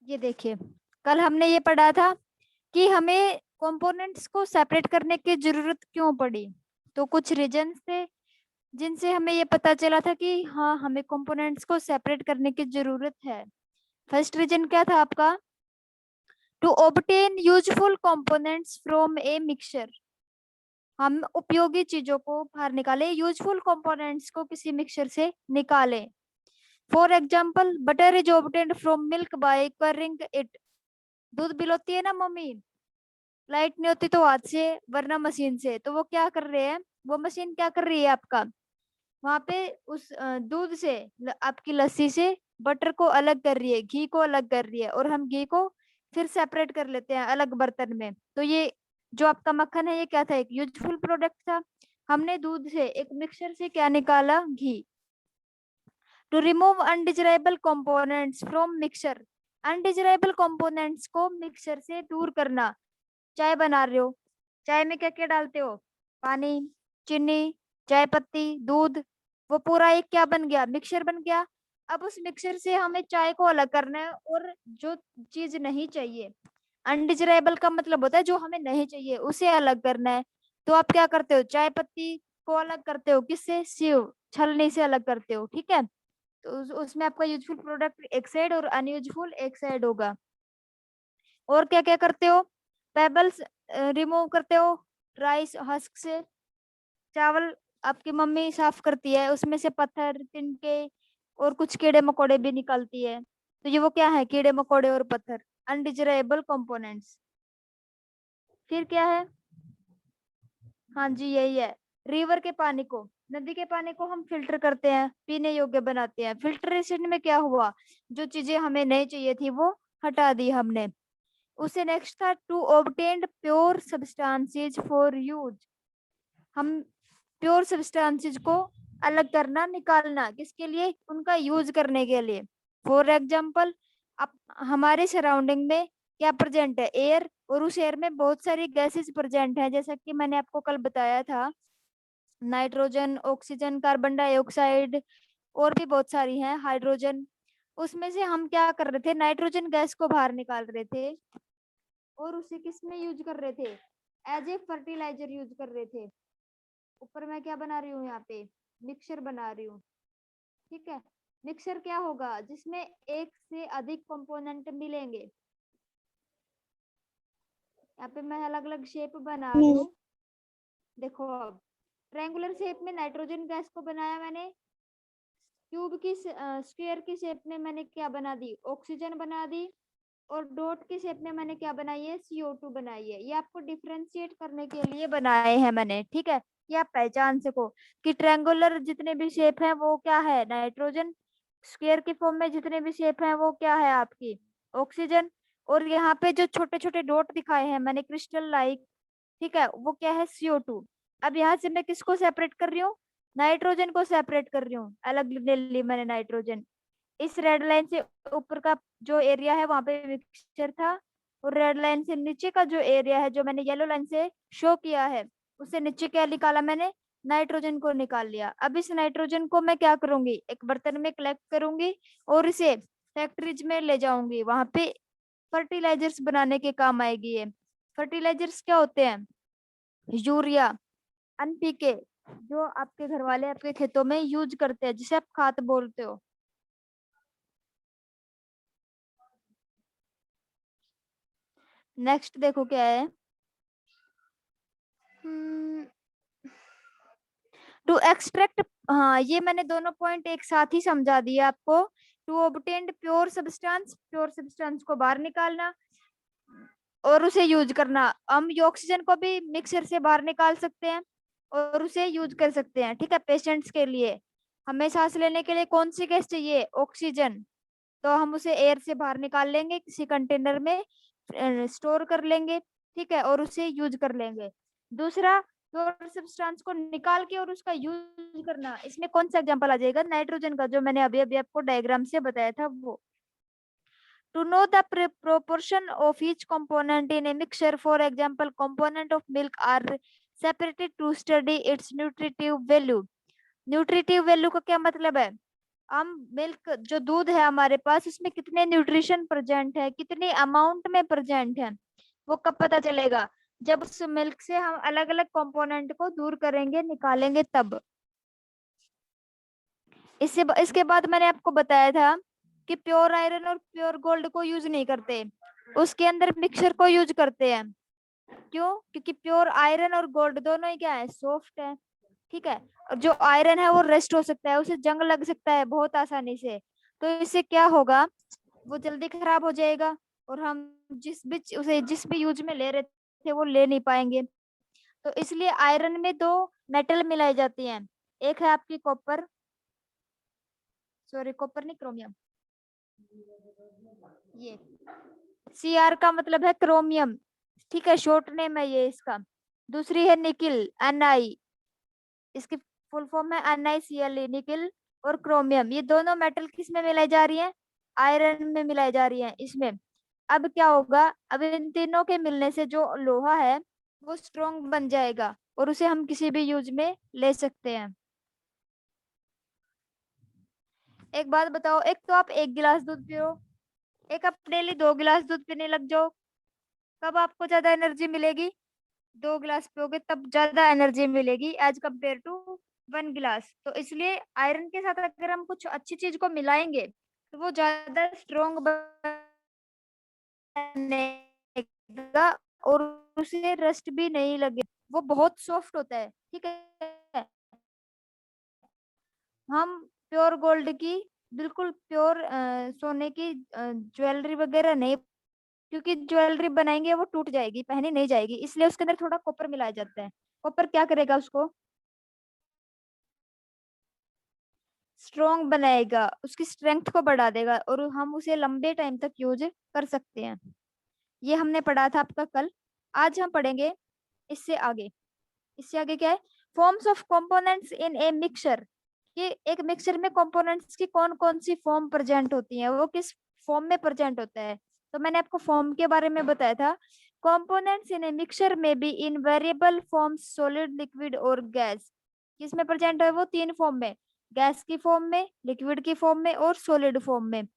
ये देखिए, कल हमने ये पढ़ा था कि हमें कंपोनेंट्स को सेपरेट करने की जरूरत क्यों पड़ी। तो कुछ रीजंस थे जिनसे हमें ये पता चला था कि हाँ, हमें कंपोनेंट्स को सेपरेट करने की जरूरत है। फर्स्ट रीजन क्या था आपका? To obtain useful components from a mixture. हम उपयोगी चीजों को बाहर निकालें, यूजफुल कंपोनेंट्स को किसी मिक्सचर से निकालें। For example, butter is obtained from milk by churning it. दूध पिलाती है ना मम्मी, लाइट नहीं होती तो हाथ से वरना मशीन से, तो वो क्या कर रहे हैं, वो मशीन क्या कर रही है आपका, वहां पे उस दूध से आपकी लस्सी से बटर को अलग कर रही है, घी को अलग कर रही है, और हम घी को फिर सेपरेट कर लेते हैं अलग बर्तन में। तो ये जो आपका मक्खन है, ये क्या था, एक यूजफुल प्रोडक्ट था। हमने दूध से, एक मिक्सचर से क्या निकाला, घी। To remove undesirable components from mixture. Undesirable components को मिक्सचर से दूर करना। चाय बना रहे हो, चाय में क्या क्या डालते हो, पानी, चीनी, चाय पत्ती, दूध, वो पूरा एक क्या बन गया, मिक्सचर बन गया। अब उस मिक्सचर से हमें चाय को अलग करना है, और जो चीज नहीं चाहिए, अनडिजायरेबल का मतलब होता है जो हमें नहीं चाहिए, उसे अलग करना है। तो आप क्या करते हो, चाय पत्ती को अलग करते हो, किससे, सीव, छलनी से अलग करते हो, ठीक है। तो उसमें आपका यूजफुल प्रोडक्ट एक साइड और अनयूजफुल एक साइड होगा। और क्या क्या करते हो, पेबल्स रिमूव करते हो, राइस हस्क से। चावल आपकी मम्मी साफ करती है, उसमें से पत्थर, तिनके और कुछ कीड़े मकोड़े भी निकालती है। तो ये वो क्या है, कीड़े मकोड़े और पत्थर, अनडिजायरेबल कंपोनेंट्स। फिर क्या है, हाँ जी यही है, रिवर के पानी को, नदी के पानी को हम फिल्टर करते हैं, पीने योग्य बनाते हैं। फिल्ट्रेशन में क्या हुआ, जो चीजें हमें नहीं चाहिए थी वो हटा दी हमने। उसे नेक्स्ट था, to obtain pure substances for use. हम प्योर सब्सटेंसेस को अलग करना, निकालना, किसके लिए, उनका यूज करने के लिए। फॉर एग्जाम्पल, अब हमारे सराउंडिंग में क्या प्रेजेंट है, एयर, और उस एयर में बहुत सारी गैसेस प्रेजेंट है, जैसा कि मैंने आपको कल बताया था, नाइट्रोजन, ऑक्सीजन, कार्बन डाइऑक्साइड, और भी बहुत सारी हैं, हाइड्रोजन। उसमें से हम क्या कर रहे थे, नाइट्रोजन गैस को बाहर निकाल रहे थे, और उसे किस में यूज कर रहे थे, एज ए फर्टिलाइजर यूज कर रहे थे। ऊपर मैं क्या बना रही हूँ, यहाँ पे मिक्सचर बना रही हूँ, ठीक है। मिक्सचर क्या होगा, जिसमें एक से अधिक कंपोनेंट मिलेंगे। यहाँ पे मैं अलग अलग शेप बना रही हूँ, देखो। अब ट्रायंगुलर शेप में नाइट्रोजन गैस को बनाया मैंने, क्यूब की स्क्वायर की शेप में मैंने क्या बना दी, ऑक्सीजन बना दी, और डॉट की शेप में मैंने क्या बनाई है, CO2 बनाई है। ये आपको डिफरेंशिएट करने के लिए बनाए हैं मैंने, ठीक है। ये आप पहचान सको कि ट्रायंगुलर जितने भी शेप है वो क्या है, नाइट्रोजन। स्क्वायर की फॉर्म में जितने भी शेप है वो क्या है, आपकी ऑक्सीजन। और यहाँ पे जो छोटे छोटे डॉट दिखाए हैं मैंने, क्रिस्टल लाइक, ठीक है, वो क्या है, CO2। अब यहाँ से मैं किसको सेपरेट कर रही हूँ, नाइट्रोजन को सेपरेट कर रही हूँ, अलग ले ली मैंने नाइट्रोजन। इस रेड लाइन से ऊपर का जो एरिया है वहां पे मिक्सचर था, और रेड लाइन से नीचे का जो एरिया है, जो मैंने येलो लाइन से शो किया है, उससे नीचे क्या निकाला मैंने, नाइट्रोजन को निकाल लिया। अब इस नाइट्रोजन को मैं क्या करूंगी, एक बर्तन में कलेक्ट करूंगी, और इसे फैक्ट्रीज में ले जाऊंगी, वहां पे फर्टिलाइजर्स बनाने के काम आएगी ये। फर्टिलाइजर्स क्या होते हैं, यूरिया, NPK, जो आपके घर वाले आपके खेतों में यूज करते हैं, जिसे आप खाद बोलते हो। नेक्स्ट देखो क्या है, टू एक्सट्रैक्ट, हाँ ये मैंने दोनों पॉइंट एक साथ ही समझा दिया आपको। To obtain pure substance, pure substance को बाहर निकालना और उसे यूज करना। हम ये ऑक्सीजन को भी मिक्सर से बाहर निकाल सकते हैं और उसे यूज कर सकते हैं, ठीक है, पेशेंट्स के लिए। हमें सांस लेने के लिए कौन सी गैस चाहिए, ऑक्सीजन। तो हम उसे एयर से बाहर निकाल लेंगे, किसी कंटेनर में स्टोर कर लेंगे, ठीक है, और उसे यूज कर लेंगे। दूसरा, प्योर सब्सटेंस को निकाल के और उसका यूज करना, इसमें कौन सा एग्जांपल आ जाएगा, नाइट्रोजन का, जो मैंने अभी अभी आपको डायग्राम से बताया था वो। To know the proportion of each component in a mixture, for example, component of milk are separated to study its nutritive value. Nutritive value का क्या मतलब है, हम मिल्क जो दूध है हमारे पास, उसमें कितने न्यूट्रिशन प्रेजेंट है, कितने अमाउंट में प्रेजेंट है, वो कब पता चलेगा? जब उस मिल्क से हम अलग अलग कंपोनेंट को दूर करेंगे, निकालेंगे, तब। इसके बाद मैंने आपको बताया था कि प्योर आयरन और प्योर गोल्ड को यूज नहीं करते, उसके अंदर मिक्सचर को यूज करते हैं। क्यों? क्योंकि प्योर आयरन और गोल्ड दोनों ही क्या है, सॉफ्ट है। ठीक है। और जो आयरन है वो रेस्ट हो सकता है, उसे जंग लग सकता है बहुत आसानी से, तो इससे क्या होगा, वो जल्दी खराब हो जाएगा, और हम जिस भी यूज में ले रहे थे वो ले नहीं पाएंगे। तो इसलिए आयरन में दो मेटल मिलाई जाती हैं। एक है आपकी कॉपर, सॉरी कॉपर नहीं, क्रोमियम। ये Cr का मतलब है क्रोमियम, ठीक है, शॉर्ट नेम है ये इसका। दूसरी है निकिल, Ni, इसकी फुल फॉर्म है NiCle, निकिल और क्रोमियम। ये दोनों मेटल किस में मिलाई जा रही है, आयरन में मिलाई जा रही है इसमें। अब क्या होगा, अब इन तीनों के मिलने से जो लोहा है वो स्ट्रोंग बन जाएगा, और उसे हम किसी भी यूज में ले सकते हैं। एक बात बताओ, एक तो आप 1 गिलास दूध पियो, एक आप डेली 2 गिलास दूध पीने लग जाओ, कब आपको ज्यादा एनर्जी मिलेगी? 2 गिलास पियोगे तब ज्यादा एनर्जी मिलेगी एज कम्पेयर टू 1 गिलास। तो इसलिए आयरन के साथ अगर हम कुछ अच्छी चीज को मिलाएंगे तो वो ज्यादा स्ट्रोंग बनेगा, और उसे रस्ट भी नहीं लगे, वो बहुत सॉफ्ट होता है। ठीक है। हम प्योर गोल्ड की, बिल्कुल प्योर सोने की ज्वेलरी वगैरह नहीं, क्योंकि ज्वेलरी बनाएंगे वो टूट जाएगी, पहनी नहीं जाएगी, इसलिए उसके अंदर थोड़ा कॉपर मिलाया जाता है। कॉपर क्या करेगा, उसको स्ट्रोंग बनाएगा, उसकी स्ट्रेंथ को बढ़ा देगा, और हम उसे लंबे टाइम तक यूज कर सकते हैं। ये हमने पढ़ा था आपका कल। आज हम पढ़ेंगे इससे आगे। इससे आगे क्या है, forms of components in a mixture. कि एक मिक्सचर में कंपोनेंट्स की कौन कौन सी फॉर्म प्रेजेंट होती है, वो किस फॉर्म में प्रेजेंट होता है। तो मैंने आपको फॉर्म के बारे में बताया था। कंपोनेंट्स इन ए मिक्सचर में be in variable forms, solid, liquid और गैस। किसमें प्रेजेंट है वो, 3 फॉर्म में, गैस की फॉर्म में, लिक्विड की फॉर्म में और सॉलिड फॉर्म में।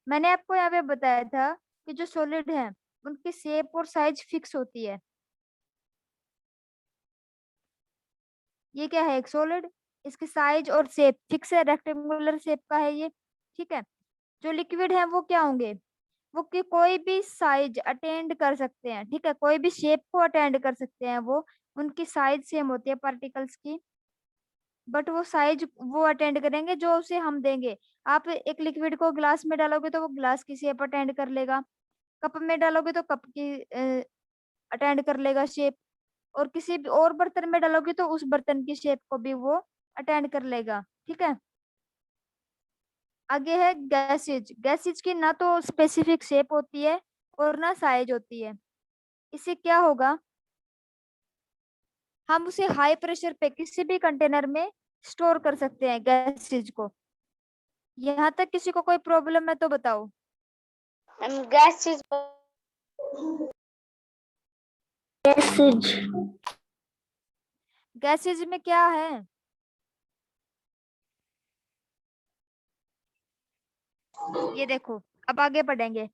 मैंने आपको यहाँ पे बताया था कि जो सॉलिड है उनकी शेप और साइज फिक्स होती है। ये क्या है, एक सॉलिड, इसकी साइज और शेप फिक्स है, रेक्टेंगुलर शेप का है ये। ठीक है। जो लिक्विड है वो क्या होंगे, वो कि कोई भी साइज अटेंड कर सकते हैं, ठीक है, कोई भी शेप को अटेंड कर सकते हैं वो, उनकी साइज सेम होती है पार्टिकल्स की, बट वो साइज वो अटेंड करेंगे जो उसे हम देंगे। आप एक लिक्विड को ग्लास में डालोगे तो वो ग्लास की शेप अटेंड कर लेगा, कप में डालोगे तो कप की अटेंड कर लेगा शेप, और किसी भी और बर्तन में डालोगे तो उस बर्तन की शेप को भी वो अटेंड कर लेगा। ठीक है। आगे है गैसेज। गैसेज की ना तो स्पेसिफिक शेप होती है और ना साइज होती है। इससे क्या होगा, हम उसे हाई प्रेशर पे किसी भी कंटेनर में स्टोर कर सकते हैं गैसेज को। यहाँ तक किसी को कोई प्रॉब्लम है तो बताओ। गैसेज गैसेज गैसेज में क्या है, ये देखो, अब आगे बढ़ेंगे।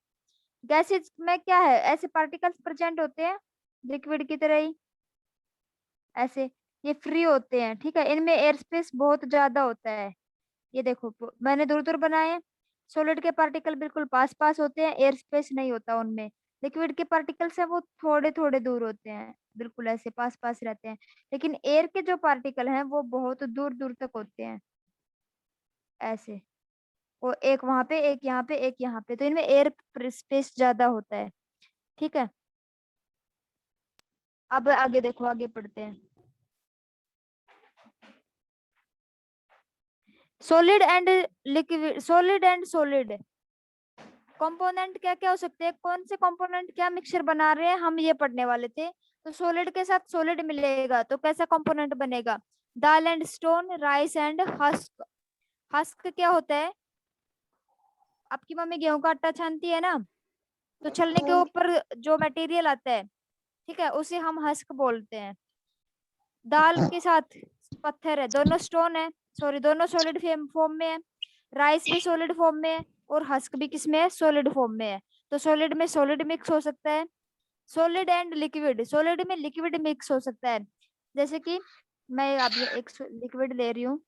गैसेज में क्या है, ऐसे पार्टिकल्स प्रेजेंट होते हैं लिक्विड की तरह ही, ऐसे, ये फ्री होते हैं। ठीक है, इनमें एयर स्पेस बहुत ज्यादा होता है। ये देखो मैंने दूर दूर बनाए हैं। सॉलिड के पार्टिकल बिल्कुल पास पास होते हैं, एयर स्पेस नहीं होता उनमें। लिक्विड के पार्टिकल्स है वो थोड़े थोड़े दूर होते हैं, बिल्कुल ऐसे पास पास रहते हैं। लेकिन एयर के जो पार्टिकल हैं वो बहुत दूर दूर तक होते हैं, ऐसे, वो एक वहां पे, एक यहाँ पे, एक यहाँ पे, तो इनमें एयर स्पेस ज्यादा होता है। ठीक है। अब आगे देखो, आगे पढ़ते हैं। Solid and liquid, solid and solid component क्या क्या हो सकते हैं, कौन से कंपोनेंट क्या मिक्सचर बना रहे हैं, हम ये पढ़ने वाले थे। तो सॉलिड के साथ सॉलिड मिलेगा तो कैसा कंपोनेंट बनेगा, dal and stone, rice and husk. Husk क्या होता है, आपकी मम्मी गेहूं का आटा छानती है ना, तो छलने के ऊपर जो मटेरियल आता है, ठीक है, उसे हम हस्क बोलते हैं। दाल के साथ पत्थर है, दोनों स्टोन है, सॉरी दोनों सॉलिड फॉर्म में है। राइस भी सॉलिड फॉर्म में है और हस्क भी किस में है, सॉलिड फॉर्म में है। तो सॉलिड में सॉलिड मिक्स हो सकता है, सॉलिड एंड लिक्विड, सॉलिड में लिक्विड मिक्स हो सकता है। जैसे कि मैं अब ये एक लिक्विड ले रही हूँ,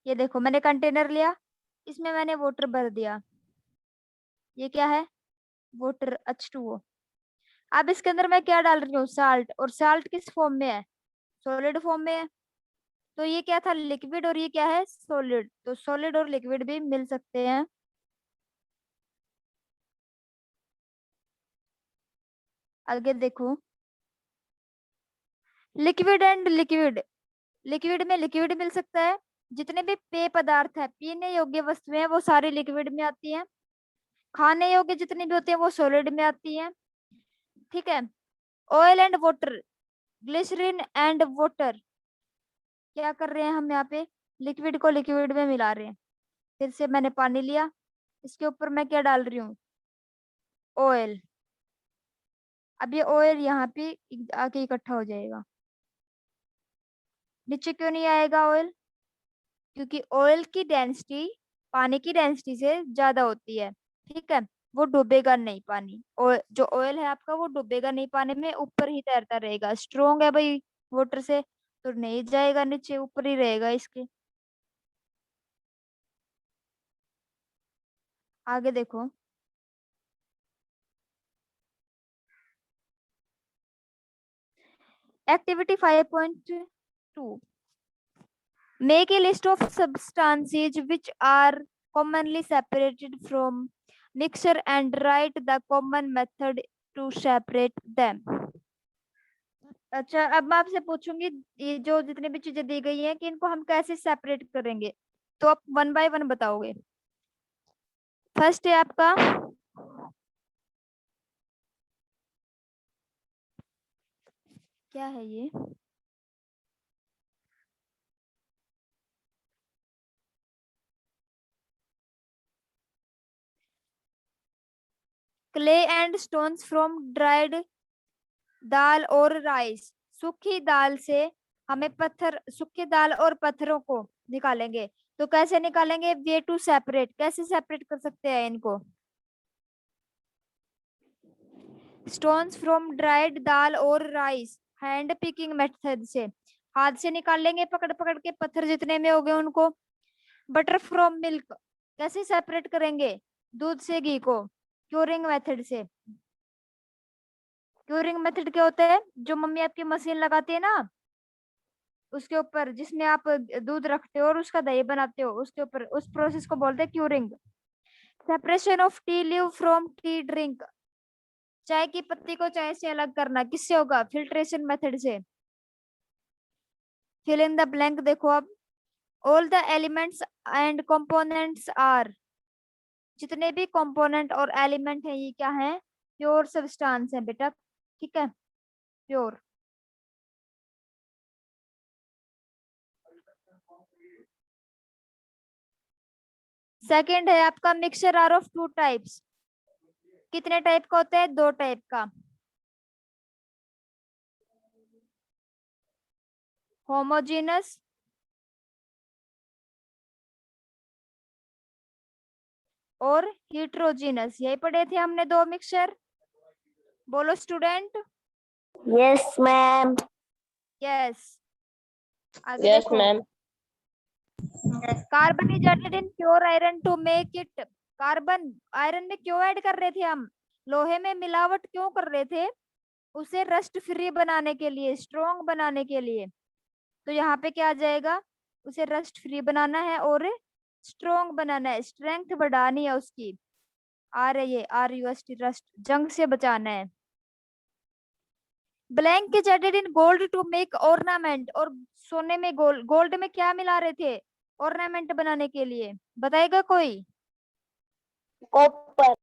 ये देखो मैंने कंटेनर लिया, इसमें मैंने वाटर भर दिया, ये क्या है, वाटर H2O। अब इसके अंदर मैं क्या डाल रही हूँ, साल्ट, और साल्ट किस फॉर्म में है, सॉलिड फॉर्म में है। तो ये क्या था, लिक्विड, और ये क्या है, सॉलिड। तो सॉलिड और लिक्विड भी मिल सकते हैं। आगे देखो, लिक्विड एंड लिक्विड, लिक्विड में लिक्विड मिल सकता है, जितने भी पेय पदार्थ है, पीने योग्य वस्तुएं हैं, वो सारी लिक्विड में आती हैं। खाने योग्य जितनी भी होती है वो सॉलिड में आती हैं, ठीक है। Oil and water, glycerine and water, क्या कर रहे हैं हम यहाँ पे, लिक्विड को लिक्विड में मिला रहे हैं। फिर से मैंने पानी लिया, इसके ऊपर मैं क्या डाल रही हूँ, ऑयल। अब ये ऑयल यहाँ पे आके इकट्ठा हो जाएगा, नीचे क्यों नहीं आएगा ऑयल, क्योंकि ऑयल की डेंसिटी पानी की डेंसिटी से ज्यादा होती है, ठीक है। वो डूबेगा नहीं पानी, और जो ऑयल है आपका वो डूबेगा नहीं पानी में, ऊपर ही तैरता रहेगा, स्ट्रोंग है भाई वाटर से, तो नहीं जाएगा नीचे, ऊपर ही रहेगा इसके। आगे देखो, activity 5.2, make a list of substances which are commonly separated from mixture and write the common method to separate them। अच्छा, अब मैं आपसे पूछूंगी, ये जो जितनी भी चीजें दी गई हैं कि इनको हम कैसे सेपरेट करेंगे, तो आप वन बाय वन बताओगे। फर्स्ट है आपका क्या है, ये clay and stones from dried dal और राइस, सूखी दाल से हमें पत्थर, सूखी दाल और पत्थरों को निकालेंगे। तो कैसे निकालेंगे, वे टू सेपरेट, कैसे सेपरेट कर सकते हैं इनको, स्टोन्स फ्रॉम ड्राइड दाल और राइस हैंड पिकिंग मेथड से, हाथ से निकाल लेंगे पकड़ पकड़ के, पत्थर जितने में हो गए उनको। बटर फ्रॉम मिल्क, कैसे सेपरेट करेंगे, दूध से घी को, क्यूरिंग मेथड से। क्यूरिंग मेथड क्या होता है, जो मम्मी आपकी मशीन लगाती है ना, उसके ऊपर जिसमें आप दूध रखते हो और उसका दही बनाते हो, उसके ऊपर, उस प्रोसेस को बोलते हैं curing. Separation of T leave from T drink, चाय की पत्ती को चाय से अलग करना, किससे होगा, फिल्ट्रेशन मेथड से। फिल इन द ब्लैंक देखो अब, all the elements and components are, जितने भी कंपोनेंट और एलिमेंट है ये क्या है, प्योर सब्सटेंस है बेटा, ठीक है, प्योर। सेकंड है आपका, mixture are of two types, कितने टाइप का होता है, दो टाइप का, होमोजेनस और हीट्रोजीनस, यही पढ़े थे हमने दो मिक्सचर, बोलो स्टूडेंट। Yes, ma'am. यस, आगे Yes, देखो, ma'am. Carbon is added in pure iron to make it, carbon iron में क्यों ऐड कर रहे थे हम, लोहे में मिलावट क्यों कर रहे थे, उसे रस्ट फ्री बनाने के लिए, स्ट्रॉन्ग बनाने के लिए। तो यहाँ पे क्या आ जाएगा, उसे रस्ट फ्री बनाना है और स्ट्रॉन्ग बनाना है, स्ट्रेंथ बढ़ानी है उसकी, आर है ये, RUST, रस्ट, जंग से बचाना है। Blank is added in gold to make ornament, और सोने में गोल्ड, गोल्ड में क्या मिला रहे थे ऑर्नामेंट बनाने के लिए, बताएगा कोई, Copper.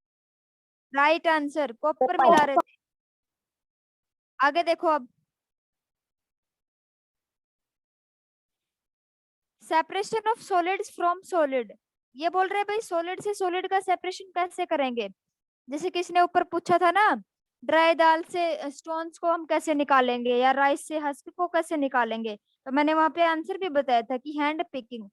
राइट आंसर, कॉपर मिला रहे थे। आगे देखो अब, separation of solids from solid, ये बोल रहे हैं भाई सॉलिड से सॉलिड का सेपरेशन कैसे करेंगे। जैसे किसने ऊपर पूछा था ना, ड्राई दाल से स्टोन्स को हम कैसे निकालेंगे, या राइस से हस्क को कैसे निकालेंगे। तो मैंने वहां पे आंसर भी बताया था कि हैंड पिकिंग।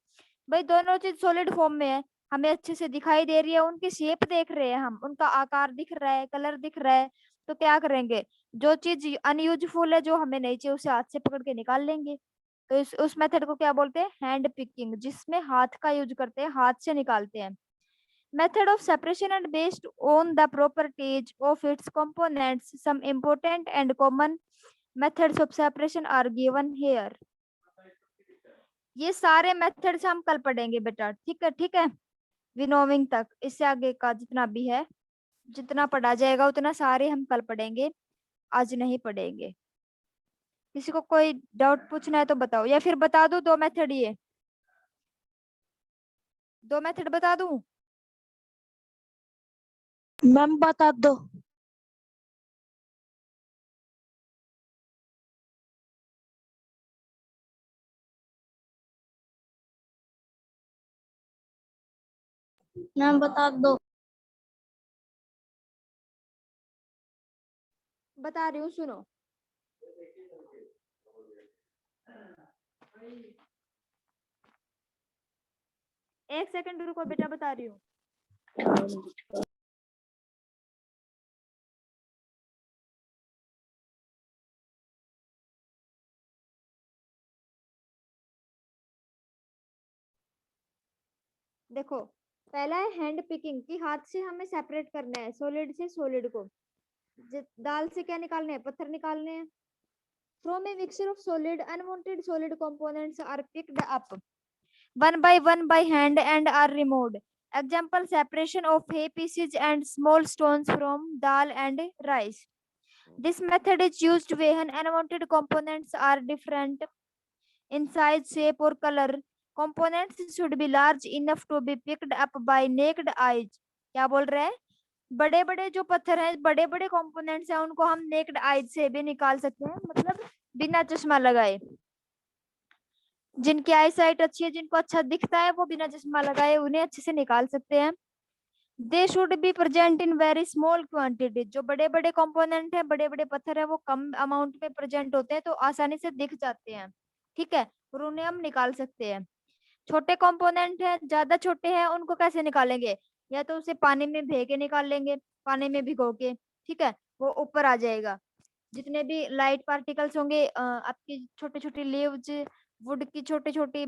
भाई दोनों चीज सॉलिड फॉर्म में है, हमें अच्छे से दिखाई दे रही है, उनकी शेप देख रहे हैं हम, उनका आकार दिख रहा है, कलर दिख रहा है। तो क्या करेंगे, जो चीज अनयूजफुल है, जो हमें नहीं चाहिए, उसे हाथ से पकड़ के निकाल लेंगे। तो उस मेथड को क्या बोलते हैं, हैंड पिकिंग, जिसमें हाथ का यूज करते हैं, हाथ से निकालते हैं। Method of separation and based on the properties of its components. Some important and common methods of separation are given here. ये सारे मेथड्स हम कल पढ़ेंगे बेटा, ठीक है, ठीक है, विनोविंग तक। इससे आगे का जितना भी है, जितना पढ़ा जाएगा उतना सारे हम कल पढ़ेंगे, आज नहीं पढ़ेंगे। किसी को कोई डाउट पूछना है तो बताओ, या फिर बता दूं दो मेथड, ये दो मेथड बता दूं। मैम बता दो। मैम बता दो। बता रही हूँ, सुनो। एक सेकंड रुको बेटा, बता रही हूँ। देखो, पहला है हैंड पिकिंग, की हाथ से हमें सेपरेट करना है सॉलिड से सॉलिड को। दाल से क्या निकालने हैं, पत्थर निकालने हैं। From a mixture of solid unwanted solid components are picked up one by hand and are removed. Example, separation of hay pieces and small stones from dal and rice. This method is used when unwanted components are different in size, shape or color. Components should be large enough to be picked up by naked eyes. क्या बोल रहे हैं, बड़े बड़े जो पत्थर हैं, बड़े बड़े कंपोनेंट्स हैं, उनको हम नेक्ड आइज से भी निकाल सकते हैं, मतलब बिना चश्मा लगाए। जिनकी आई साइट अच्छी है, जिनको अच्छा दिखता है, वो बिना चश्मा लगाए उन्हें अच्छे से निकाल सकते हैं। They should be present in very small quantity. जो बड़े बड़े कंपोनेंट है, बड़े बड़े पत्थर है, वो कम अमाउंट में प्रेजेंट होते हैं, तो आसानी से दिख जाते हैं, ठीक है, और उन्हें हम निकाल सकते हैं। छोटे कंपोनेंट है, ज्यादा छोटे हैं, उनको कैसे निकालेंगे, या तो उसे पानी में भे के निकाल लेंगे, पानी में भिगो के, ठीक है, वो ऊपर आ जाएगा। जितने भी लाइट पार्टिकल्स होंगे, आपकी छोटी छोटी लीव्स, वुड की छोटी छोटी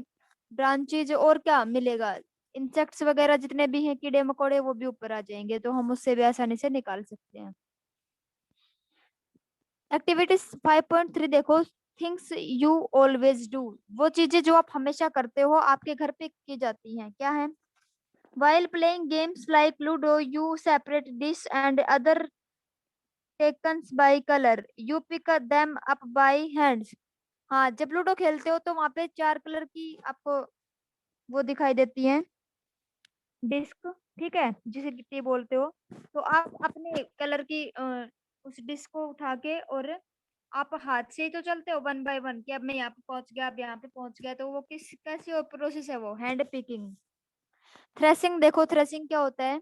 ब्रांचेज, और क्या मिलेगा, इंसेक्ट्स वगैरह जितने भी हैं, कीड़े मकोड़े, वो भी ऊपर आ जाएंगे, तो हम उससे भी आसानी से निकाल सकते हैं। एक्टिविटीज 5.3 देखो, थिंग्स यू ऑलवेज डू। वो चीजें जो आप हमेशा करते हो, आपके घर पे की जाती हैं, क्या है। While playing games like Ludo, you separate dish and other taken by color. You pick them up by hands. हाँ, जब लूडो खेलते हो तो वहां पे 4 कलर की आपको वो दिखाई देती है, डिस्क, ठीक है, जिसे गिट्टी बोलते हो। तो आप अपने कलर की उस डिस्क को उठा के, और आप हाथ से ही तो चलते हो वन बाय वन, कि अब मैं यहाँ पे पहुंच गया, अब यहाँ पे पहुंच गया, तो वो किस कैसी प्रोसेस है, वो हैंड पिकिंग। थ्रेसिंग देखो, थ्रेसिंग क्या होता है,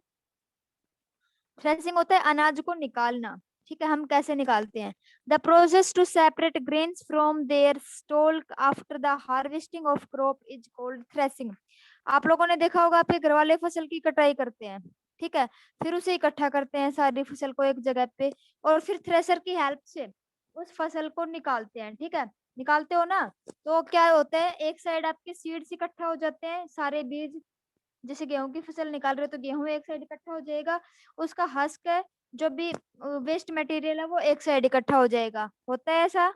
थ्रेसिंग होता है अनाज को निकालना, ठीक है, हम कैसे निकालते हैं। The process to separate grains from their stalk after the harvesting of crop is called threshing. आप लोगों ने देखा होगा, आपके घर वाले फसल की कटाई करते हैं, ठीक है, फिर उसे इकट्ठा करते हैं सारी फसल को एक जगह पे, और फिर थ्रेसर की हेल्प से उस फसल को निकालते हैं, ठीक है, निकालते हो ना। तो क्या होता है, एक साइड आपके सीड्स इकट्ठा हो जाते हैं, सारे बीज, जैसे गेहूं की फसल निकाल रहे हो तो गेहूं एक साइड इकट्ठा हो जाएगा, उसका हस्क है, जो भी वेस्ट मटेरियल है, वो एक साइड इकट्ठा हो जाएगा। होता है ऐसा,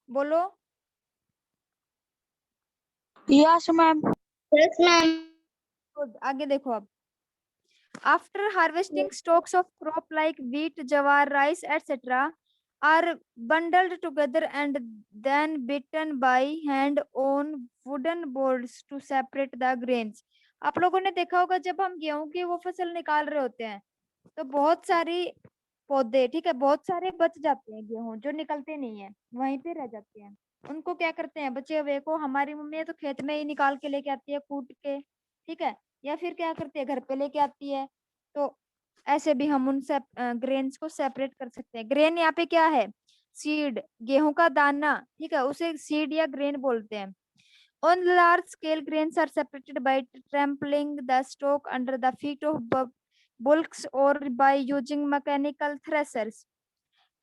बोलो। Yes ma'am. Yes ma'am. तो आगे देखो अब, after harvesting stocks of crop like wheat, जवार, rice etcetera are bundled together and then beaten by hand on wooden boards to separate the grains. आप लोगों ने देखा होगा, जब हम गेहूं की वो फसल निकाल रहे होते हैं, तो बहुत सारी पौधे, ठीक है, बहुत सारे बच जाते हैं गेहूं, जो निकलते नहीं है, वहीं पे रह जाते हैं। उनको क्या करते हैं, बचे हुए को हमारी मम्मी तो खेत में ही निकाल के लेके आती है, कूट के, ठीक है, या फिर क्या करती है, घर पे लेके आती है। तो ऐसे भी हम उन ग्रेन्स को सेपरेट कर सकते हैं। ग्रेन यहाँ पे क्या है, सीड, गेहूं का दाना, ठीक है, उसे सीड या ग्रेन बोलते हैं। On large scale, grains are separated by trampling the stalk under the feet of bullocks or by using mechanical threshers.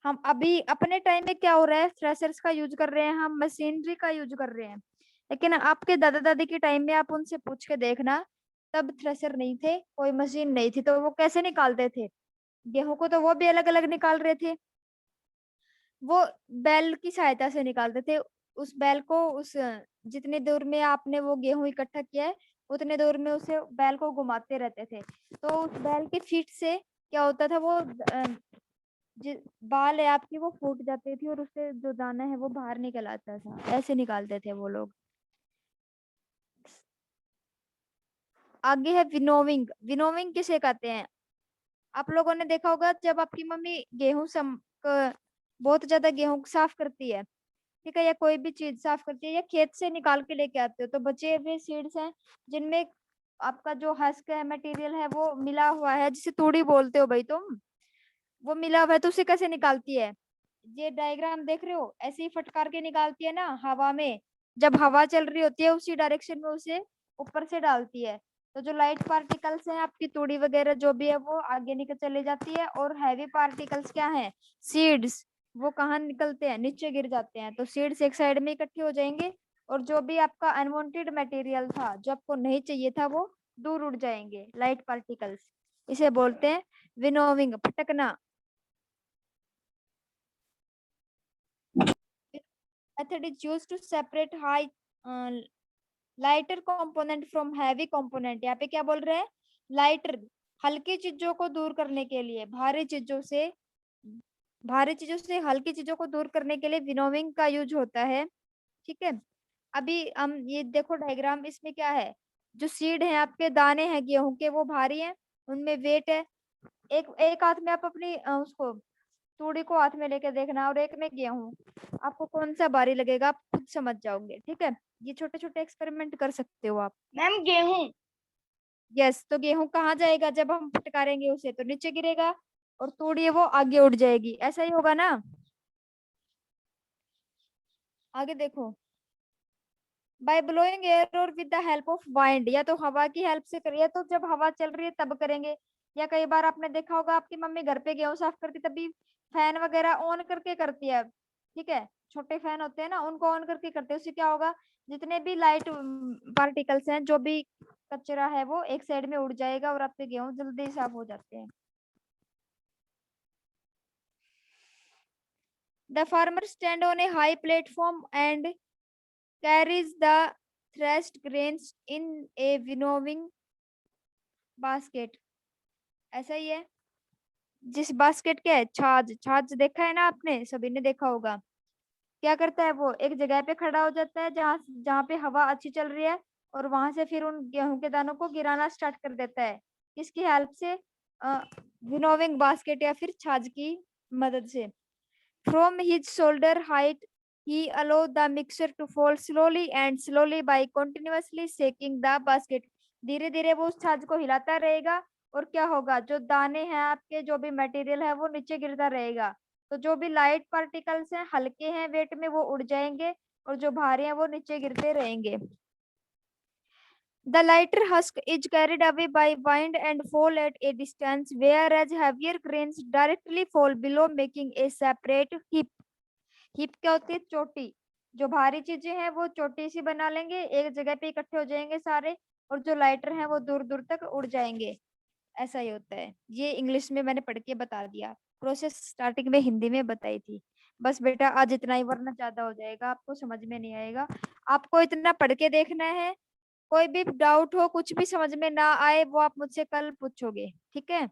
हम अभी अपने टाइम में क्या हो रहा है, थ्रेशर्स का यूज कर रहे हैं, हम मशीनरी का यूज कर रहे हैं। लेकिन आपके दादा दादी के टाइम में आप उनसे पूछ के देखना, तब थ्रेशर नहीं थे, कोई मशीन नहीं थी, तो वो कैसे निकालते थे गेहूं को? तो वो भी अलग अलग निकाल रहे थे, वो बैल की सहायता से निकालते थे। उस बैल को उस जितनी दूर में आपने वो गेहूं इकट्ठा किया है, उतने दूर में उसे बैल को घुमाते रहते थे। तो उस बैल के फीट से क्या होता था, वो बाल है आपकी वो फूट जाती थी और उससे जो दाना है वो बाहर निकल आता था। ऐसे निकालते थे वो लोग। आगे है विनोविंग। विनोविंग किसे कहते हैं? आप लोगों ने देखा होगा, जब आपकी मम्मी बहुत ज्यादा गेहूं साफ करती है, ठीक है, या कोई भी चीज साफ करती है, या खेत से निकाल के लेके आते हो, तो बचे हुए सीड्स हैं जिनमें आपका जो हस्क है, मटेरियल है, वो मिला हुआ है, जिसे तूड़ी बोलते हो भाई तुम, वो मिला हुआ है, तो उसे कैसे निकालती है? ये डायग्राम देख रहे हो, ऐसे ही फटकार के निकालती है ना हवा में। जब हवा चल रही होती है उसी डायरेक्शन में उसे ऊपर से डालती है, तो जो लाइट पार्टिकल्स हैं आपकी तूड़ी वगैरह जो भी है वो आगे निकल चली जाती है, और हैवी पार्टिकल्स क्या है, सीड्स, वो कहाँ निकलते हैं, नीचे गिर जाते हैं। तो सीड्स एक साइड में इकट्ठे हो जाएंगे, और जो भी आपका अनवांटेड मटेरियल था, जो आपको नहीं चाहिए था, वो दूर उड़ जाएंगे, लाइट पार्टिकल्स। इसे बोलते हैं विनोविंग, फटकना। Method is used to separate high lighter component from heavy component। यहाँ पे क्या बोल रहे हैं, लाइटर, हल्की चीजों को दूर करने के लिए भारी चीजों से हल्की चीजों को दूर करने के लिए विनोविंग का यूज होता है। ठीक है, अभी हम ये देखो डायग्राम, इसमें क्या है, जो सीड है आपके, दाने हैं गेहूं के, वो भारी हैं, उनमें वेट है। एक एक हाथ में आप अपनी उसको तूड़ी को हाथ में लेके देखना, और एक में गेहूं, आपको कौन सा भारी लगेगा आप खुद समझ जाओगे। ठीक है, ये छोटे छोटे एक्सपेरिमेंट कर सकते हो आप। मैम गेहूं। यस, तो गेहूं कहाँ जाएगा, जब हम फटकारेंगे उसे तो नीचे गिरेगा, और तूड़ी है वो आगे उड़ जाएगी, ऐसा ही होगा ना। आगे देखो, बाय ब्लोइंग एयर और with the help of wind, या तो हवा की हेल्प से करिए, तो जब हवा चल रही है तब करेंगे, या कई बार आपने देखा होगा आपकी मम्मी घर पे गेहूं साफ करती तभी फैन वगैरह ऑन करके करती है। ठीक है, छोटे फैन होते हैं ना, उनको ऑन करके करते हैं, उससे क्या होगा, जितने भी लाइट पार्टिकल्स हैं, जो भी कचरा है, वो एक साइड में उड़ जाएगा, और आपके गेहूं जल्दी साफ हो जाते हैं। The farmer stand on A high platform and carries the threshed grains in a winnowing basket। ऐसा ही है, जिस बास्केट के है, छाछ, छाछ देखा है ना आपने, सभी ने देखा होगा। क्या करता है, वो एक जगह पे खड़ा हो जाता है जहाँ जहाँ पे हवा अच्छी चल रही है, और वहां से फिर उन गेहूं के दानों को गिराना स्टार्ट कर देता है। किसकी हेल्प से? विनोविंग बास्केट या फिर छाछ की मदद से। From his shoulder height, he allowed the mixture to fall slowly and slowly by continuously shaking the basket। धीरे धीरे वो उस छाछ को हिलाता रहेगा, और क्या होगा, जो दाने हैं आपके, जो भी मटेरियल है, वो नीचे गिरता रहेगा। तो जो भी लाइट पार्टिकल्स हैं, हल्के हैं वेट में, वो उड़ जाएंगे, और जो भारी हैं वो नीचे गिरते रहेंगे। The lighter husk is carried away by wind and fall at a distance, whereas heavier grains directly fall below, making a separate heap। Hip क्या होती है, चोटी। जो भारी चीजें हैं वो चोटी सी बना लेंगे, एक जगह पे इकट्ठे हो जाएंगे सारे, और जो लाइटर हैं वो दूर दूर तक उड़ जाएंगे। ऐसा ही होता है। ये इंग्लिश में मैंने पढ़ के बता दिया, प्रोसेस स्टार्टिंग में हिंदी में बताई थी। बस बेटा आज इतना ही, वरना ज्यादा हो जाएगा, आपको समझ में नहीं आएगा। आपको इतना पढ़ के देखना है, कोई भी डाउट हो, कुछ भी समझ में ना आए, वो आप मुझसे कल पूछोगे, ठीक है।